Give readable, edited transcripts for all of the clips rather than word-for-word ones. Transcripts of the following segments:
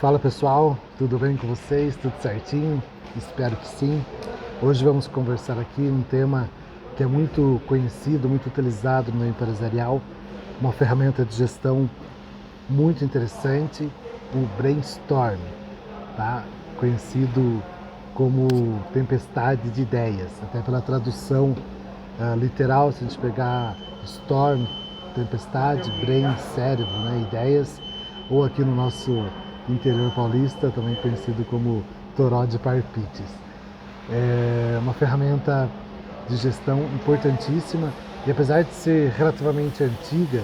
Fala pessoal, tudo bem com vocês? Tudo certinho? Espero que sim. Hoje vamos conversar aqui um tema que é muito conhecido, muito utilizado no empresarial, uma ferramenta de gestão muito interessante, o brainstorm, tá? Conhecido como tempestade de ideias, até pela tradução literal, se a gente pegar storm, tempestade, brain, cérebro, né? Ideias, ou aqui no nosso interior paulista, também conhecido como toró de parpites. É uma ferramenta de gestão importantíssima e apesar de ser relativamente antiga,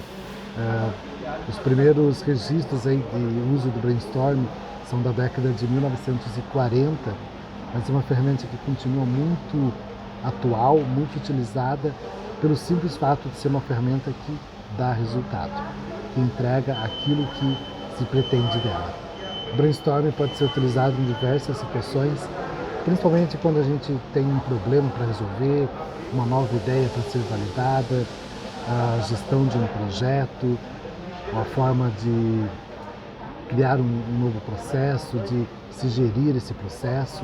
os primeiros registros aí de uso do brainstorm são da década de 1940, mas é uma ferramenta que continua muito atual, muito utilizada pelo simples fato de ser uma ferramenta que dá resultado, que entrega aquilo que se pretende dela. O brainstorm pode ser utilizado em diversas situações, principalmente quando a gente tem um problema para resolver, uma nova ideia para ser validada, a gestão de um projeto, uma forma de criar um novo processo, de se gerir esse processo.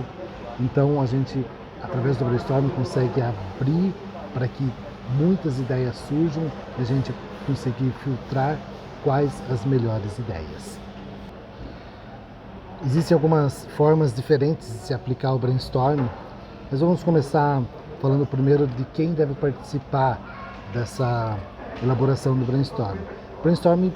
Então a gente, através do brainstorm, consegue abrir para que muitas ideias surjam e a gente conseguir filtrar quais as melhores ideias. Existem algumas formas diferentes de se aplicar o brainstorm, mas vamos começar falando primeiro de quem deve participar dessa elaboração do brainstorm. O brainstorm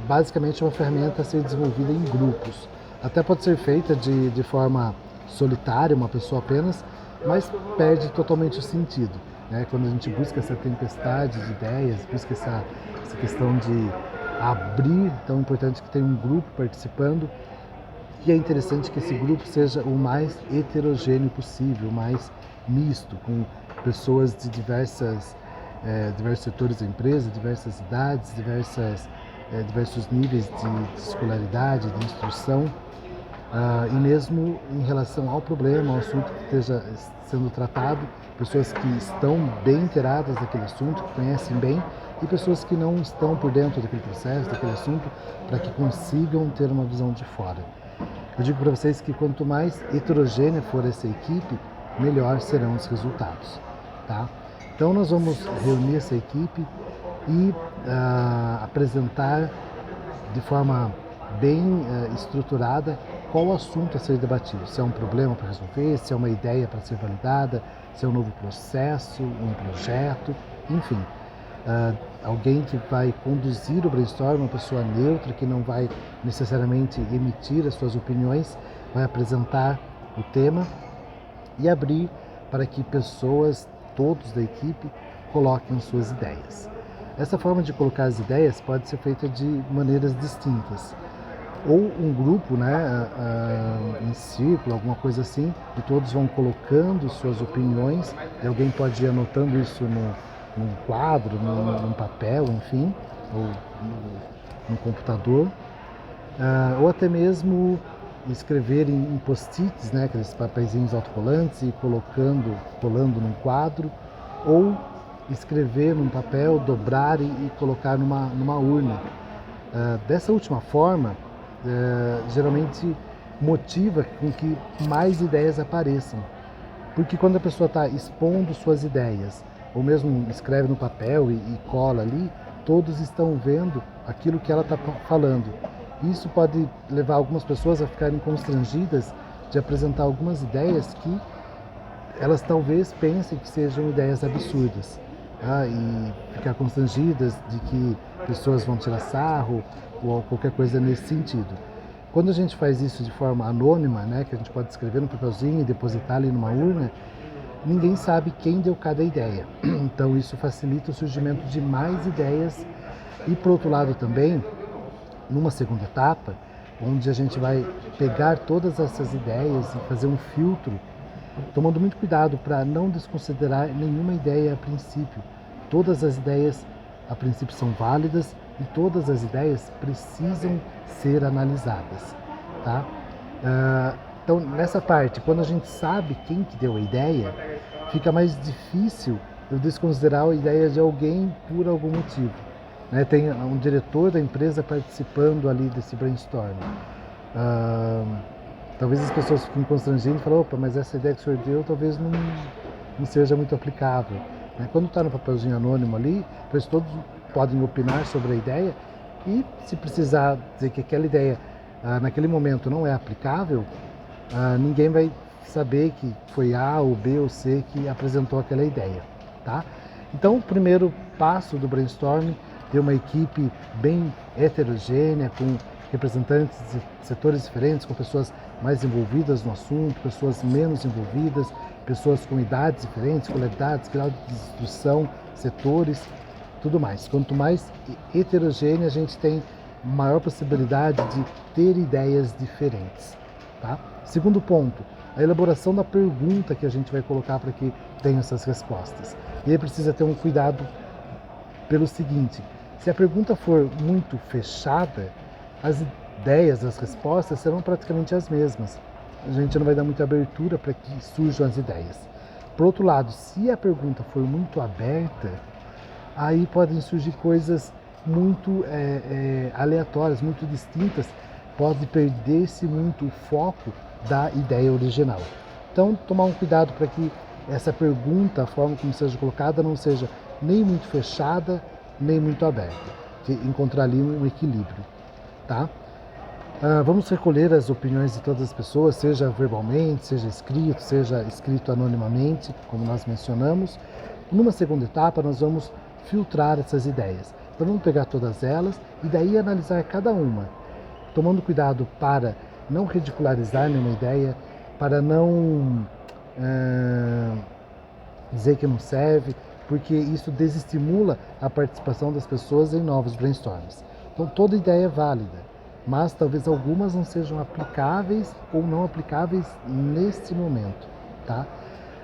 basicamente é uma ferramenta a ser desenvolvida em grupos. Até pode ser feita de forma solitária, uma pessoa apenas, mas perde totalmente o sentido, né? Quando a gente busca essa tempestade de ideias, busca essa questão de abrir, então é importante que tenha um grupo participando. E é interessante que esse grupo seja o mais heterogêneo possível, o mais misto, com pessoas de diversos setores da empresa, diversas idades, diversos níveis de escolaridade, de instrução, e mesmo em relação ao problema, ao assunto que esteja sendo tratado, pessoas que estão bem inteiradas daquele assunto, que conhecem bem, e pessoas que não estão por dentro daquele processo, daquele assunto, para que consigam ter uma visão de fora. Eu digo para vocês que quanto mais heterogênea for essa equipe, melhor serão os resultados, tá? Então nós vamos reunir essa equipe e apresentar de forma bem estruturada qual o assunto a ser debatido. Se é um problema para resolver, se é uma ideia para ser validada, se é um novo processo, um projeto, enfim. Alguém que vai conduzir o brainstorm, uma pessoa neutra, que não vai necessariamente emitir as suas opiniões, vai apresentar o tema e abrir para que pessoas, todos da equipe, coloquem suas ideias. Essa forma de colocar as ideias pode ser feita de maneiras distintas. Ou um grupo, né, em círculo, alguma coisa assim, e todos vão colocando suas opiniões, e alguém pode ir anotando isso num quadro, num papel, enfim, ou no computador, ou até mesmo escrever em post-its, né, aqueles papeizinhos autocolantes e colando num quadro, ou escrever num papel, dobrar e colocar numa urna. Dessa última forma, geralmente motiva com que mais ideias apareçam, porque quando a pessoa está expondo suas ideias, ou mesmo escreve no papel e cola ali, todos estão vendo aquilo que ela está falando. Isso pode levar algumas pessoas a ficarem constrangidas de apresentar algumas ideias que elas talvez pensem que sejam ideias absurdas, e ficar constrangidas de que pessoas vão tirar sarro ou qualquer coisa nesse sentido. Quando a gente faz isso de forma anônima, né, que a gente pode escrever no papelzinho e depositar ali numa urna, ninguém sabe quem deu cada ideia. Então isso facilita o surgimento de mais ideias e, por outro lado também, numa segunda etapa, onde a gente vai pegar todas essas ideias e fazer um filtro, tomando muito cuidado para não desconsiderar nenhuma ideia a princípio. Todas as ideias a princípio são válidas e todas as ideias precisam ser analisadas, tá? Então, nessa parte, quando a gente sabe quem que deu a ideia, fica mais difícil eu desconsiderar a ideia de alguém por algum motivo, né? Tem um diretor da empresa participando ali desse brainstorm. Ah, talvez as pessoas fiquem constrangidas e falem, opa, mas essa ideia que o senhor deu talvez não seja muito aplicável. Né? Quando está no papelzinho anônimo ali, depois todos podem opinar sobre a ideia e se precisar dizer que aquela ideia naquele momento não é aplicável, ninguém vai saber que foi A ou B ou C que apresentou aquela ideia, tá? Então, o primeiro passo do brainstorming é ter uma equipe bem heterogênea, com representantes de setores diferentes, com pessoas mais envolvidas no assunto, pessoas menos envolvidas, pessoas com idades diferentes, qualidades, grau de instrução, setores, tudo mais. Quanto mais heterogênea, a gente tem maior possibilidade de ter ideias diferentes. Tá? Segundo ponto, a elaboração da pergunta que a gente vai colocar para que tenha essas respostas. E aí precisa ter um cuidado pelo seguinte, se a pergunta for muito fechada, as ideias, as respostas serão praticamente as mesmas. A gente não vai dar muita abertura para que surjam as ideias. Por outro lado, se a pergunta for muito aberta, aí podem surgir coisas muito aleatórias, muito distintas, pode perder-se muito o foco da ideia original. Então, tomar um cuidado para que essa pergunta, a forma como seja colocada, não seja nem muito fechada, nem muito aberta. Que encontrar ali um equilíbrio, tá? Vamos recolher as opiniões de todas as pessoas, seja verbalmente, seja escrito anonimamente, como nós mencionamos. Numa segunda etapa, nós vamos filtrar essas ideias. Então, vamos pegar todas elas e daí analisar cada uma, tomando cuidado para não ridicularizar nenhuma ideia, para não dizer que não serve, porque isso desestimula a participação das pessoas em novos brainstorms. Então, toda ideia é válida, mas talvez algumas não sejam aplicáveis ou não aplicáveis neste momento, tá?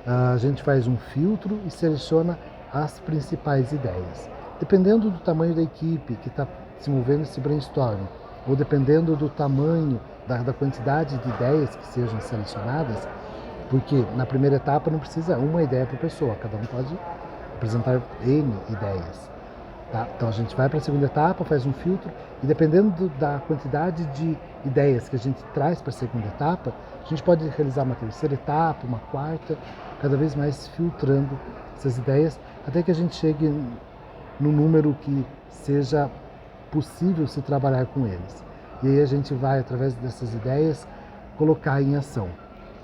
A gente faz um filtro e seleciona as principais ideias. Dependendo do tamanho da equipe que está se movendo esse brainstorm, ou dependendo do tamanho, da quantidade de ideias que sejam selecionadas, porque na primeira etapa não precisa uma ideia por pessoa, cada um pode apresentar N ideias. Tá? Então a gente vai para a segunda etapa, faz um filtro, e dependendo da quantidade de ideias que a gente traz para a segunda etapa, a gente pode realizar uma terceira etapa, uma quarta, cada vez mais filtrando essas ideias, até que a gente chegue no número que seja possível se trabalhar com eles. E aí a gente vai, através dessas ideias, colocar em ação.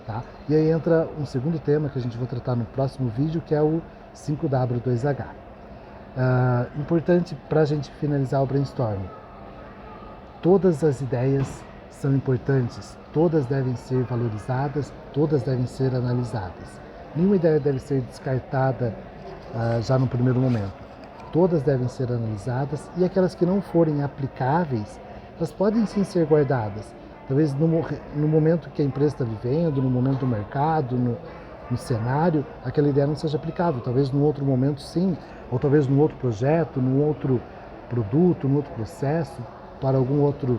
Tá? E aí entra um segundo tema que a gente vai tratar no próximo vídeo, que é o 5W2H. Importante para a gente finalizar o brainstorm. Todas as ideias são importantes, todas devem ser valorizadas, todas devem ser analisadas. Nenhuma ideia deve ser descartada já no primeiro momento. Todas devem ser analisadas e aquelas que não forem aplicáveis, elas podem sim ser guardadas. Talvez no momento que a empresa está vivendo, no momento do mercado, no cenário, aquela ideia não seja aplicável. Talvez num outro momento sim, ou talvez num outro projeto, num outro produto, num outro processo, para algum outro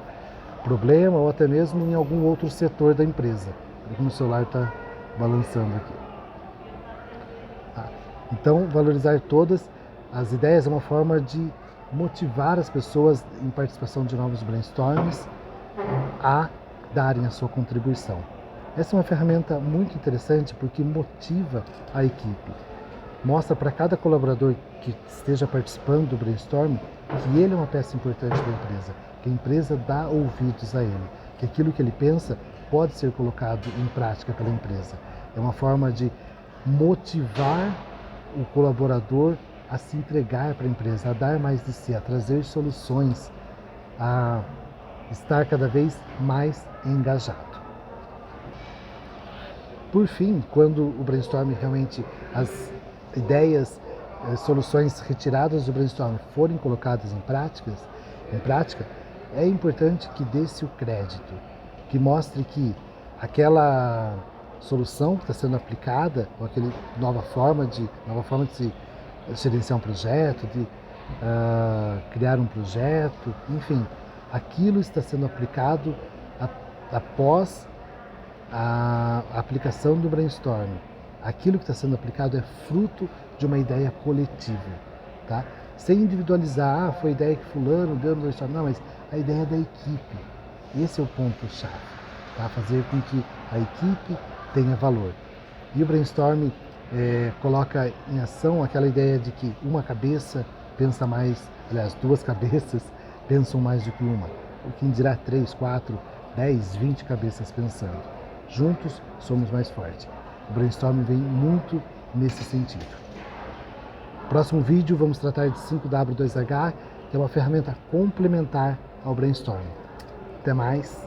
problema ou até mesmo em algum outro setor da empresa. Como o celular está balançando aqui. Então, valorizar todas as ideias é uma forma de motivar as pessoas em participação de novos brainstorms a darem a sua contribuição. Essa é uma ferramenta muito interessante porque motiva a equipe. Mostra para cada colaborador que esteja participando do brainstorm que ele é uma peça importante da empresa, que a empresa dá ouvidos a ele, que aquilo que ele pensa pode ser colocado em prática pela empresa. É uma forma de motivar o colaborador a se entregar para a empresa, a dar mais de si, a trazer soluções, a estar cada vez mais engajado. Por fim, quando o brainstorm realmente, as ideias, soluções retiradas do brainstorm forem colocadas em prática, é importante que dê-se o crédito, que mostre que aquela solução que está sendo aplicada, ou aquela nova forma de se gerenciar um projeto, de criar um projeto, enfim, aquilo está sendo aplicado após a aplicação do brainstorm. Aquilo que está sendo aplicado é fruto de uma ideia coletiva, tá? Sem individualizar, foi a ideia que fulano deu no brainstorm, não, mas a ideia é da equipe. Esse é o ponto-chave, tá? Fazer com que a equipe tenha valor. E o brainstorm coloca em ação aquela ideia de que uma cabeça pensa mais, aliás, duas cabeças pensam mais do que uma. O que dirá 3, 4, 10, 20 cabeças pensando. Juntos somos mais fortes. O brainstorm vem muito nesse sentido. Próximo vídeo vamos tratar de 5W2H, que é uma ferramenta complementar ao brainstorm. Até mais!